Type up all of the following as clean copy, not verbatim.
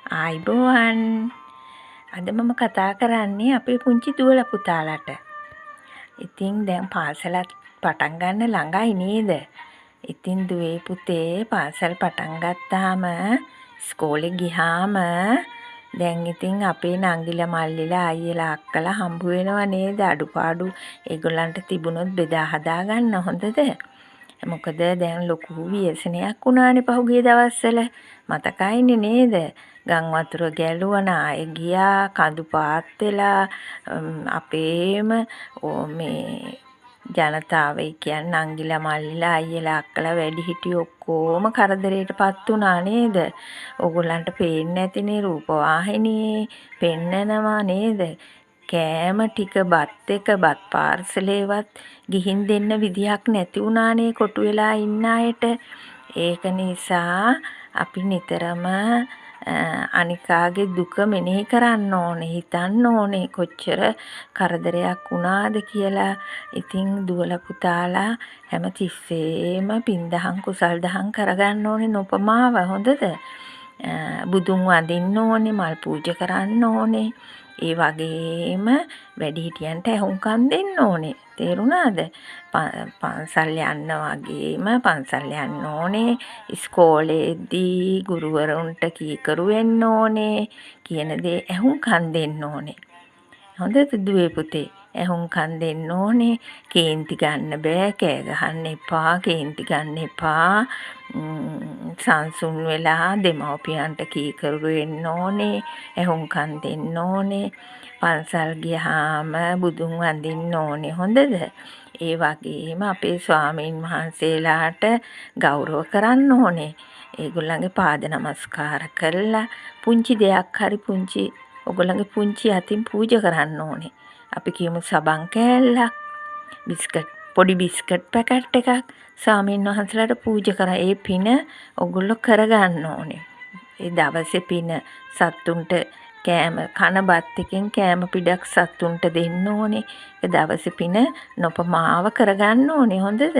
ආයිබෝවන්. අද මම කතා කරන්නේ අපේ පුංචි දුවල පුතාලට. ඉතින් දැන් පාසලත් පටන් ගන්න ළඟයි නේද? ඉතින් දුවේ පුතේ පාසල් පටන් ගත්තාම ඉස්කෝලේ ගියාම දැන් ඉතින් අපේ නංගිලා මල්ලිලා අයියලා අක්කලා හම්බ වෙනව නේද? අඩුපාඩු ඒගොල්ලන්ට තිබුණොත් බෙදා හදා ගන්න හොඳද? මොකද දැන් ලොකු ව්‍යසනයක් වුණානේ පහුගිය දවස්වල. මතකයිනේ නේද? ගම් වතුර ගැලුවා නාය ගියා කඳු පාත් වෙලා අපේම මේ ජනතාව කියන්නේ නංගිලා මල්ලිලා අයියලා අක්කලා වැඩිහිටියෝ ඔක්කොම කරදරයටපත් වුණා නේද? ඕගොල්ලන්ට පේන්නේ නැතිනේ රූපවාහිනියේ පෙන්නනවා නේද? කෑම ටික බත් බත් පාර්සලේවත් ගිහින් දෙන්න විදිහක් නැති වුණානේ කොටු වෙලා ඉන්න අයට. ඒක නිසා අපි නිතරම අනිකාගේ දුක මෙනෙහි කරන්න ඕනේ, හිතන්න ඕනේ කොච්චර කරදරයක් වුණාද කියලා. ඉතින් දුවල පුතාලා හැම තිස්සෙම පින්දහම් කුසල් දහම් කරගන්න ඕනේ නොපමාව හොඳද? බුදුන් වඳින්න ඕනේ, මල් පූජා කරන්න ඕනේ. ඒ වගේම වැඩිහිටියන්ට ඇහුම්කන් දෙන්න ඕනේ. තේරුණාද? පන්සල් යන්න වගේම පන්සල් යන්න ඕනේ. ඉස්කෝලේදී ගුරුවරුන්ට කීකරු වෙන්න ඕනේ. කියන දේ ඇහුම්කන් දෙන්න ඕනේ. හොඳද දුවේ පුතේ? ඇහුම්කන් දෙන්න ඕනේ. කේන්ති ගන්න බෑ, කෑ ගහන්න එපා, කේන්ති ගන්න එපා. සංසුන් වෙලා දෙමව්පියන්ට කීකරු වෙන්න ඕනේ. ඇහුම්කන් දෙන්න ඕනේ. පන්සල් ගියාම බුදුන් වඳින්න ඕනේ. හොඳද? ඒ වගේම අපේ ස්වාමීන් වහන්සේලාට ගෞරව කරන්න ඕනේ. ඒගොල්ලන්ගේ පාද නමස්කාර කරලා පුංචි දෙයක් හරි පුංචි ඔයගොල්ලන්ගේ පුංචි අතින් පූජා කරන්න ඕනේ. අපි කියමු සබන් කෑල්ලක්, පොඩි බිස්කට් පැකට් එකක් ස්වාමීන් වහන්සේලාට පූජා කරා. ඒ පින ඔයගොල්ලෝ කරගන්න ඕනේ. ඒ දවසේ පින සත්තුන්ට කෑම කන බත් එකෙන් කෑම පිටක් සත්තුන්ට දෙන්න ඕනේ. ඒ දවසේ පින නොපමාව කරගන්න ඕනේ. හොඳද?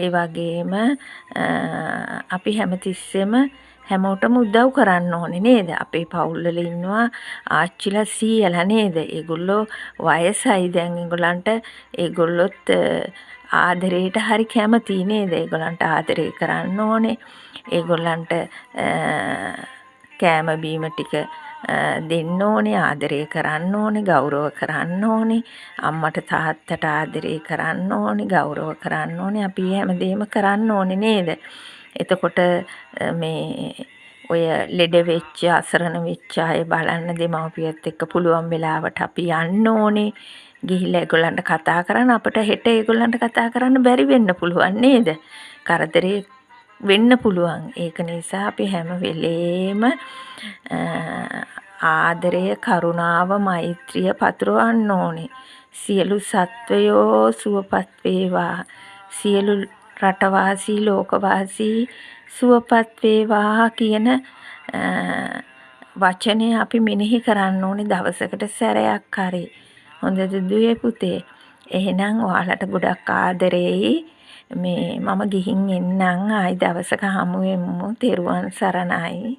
ඒ වගේම අපි හැමතිස්සෙම හැමෝටම උදව් කරන්න ඕනේ නේද? අපේ පවුල්වල ඉන්නවා ආච්චිලා සීයලා නේද? ඒගොල්ලෝ වයසයි දැන් ඒගොල්ලන්ට ඒගොල්ලොත් ආදරයට හරි කැමතියි නේද? ඒගොල්ලන්ට ආදරේ කරන්න ඕනේ. ඒගොල්ලන්ට කෑම බීම ටික දෙන්න ඕනේ, ආදරය කරන්න ඕනේ, ගෞරව කරන්න ඕනේ. අම්මට තාත්තට ආදරය කරන්න ඕනේ, ගෞරව කරන්න ඕනේ. අපි හැමදේම කරන්න ඕනේ නේද? එතකොට මේ ඔය ලෙඩ වෙච්ච අසරණ වෙච්ච අය බලන්න දෙමව්පියත් එක්ක පුළුවන් වෙලාවට අපි යන්න ඕනේ. ගිහිල්ලා ඒගොල්ලන්ට කතා කරන්න අපිට හෙට ඒගොල්ලන්ට කතා කරන්න බැරි වෙන්න පුළුවන් නේද? කරදරේ වෙන්න පුළුවන්. ඒක නිසා අපි හැම වෙලේම ආදරය, කරුණාව, මෛත්‍රිය පතුරවන්න ඕනේ. සියලු සත්වයෝ සුවපත් වේවා. සියලු රටවාසී ලෝකවාසී සුවපත් වේවා කියන වචනය අපි මෙනෙහි කරන්න ඕනේ දවසකට සැරයක් හරි. හොඳද දුවේ පුතේ? එහෙනම් ඔයාලට ගොඩක් ආදරෙයි. මම ගිහින් එන්නම්. ආයි දවසක හමු වෙමු. තෙරුවන් සරණයි.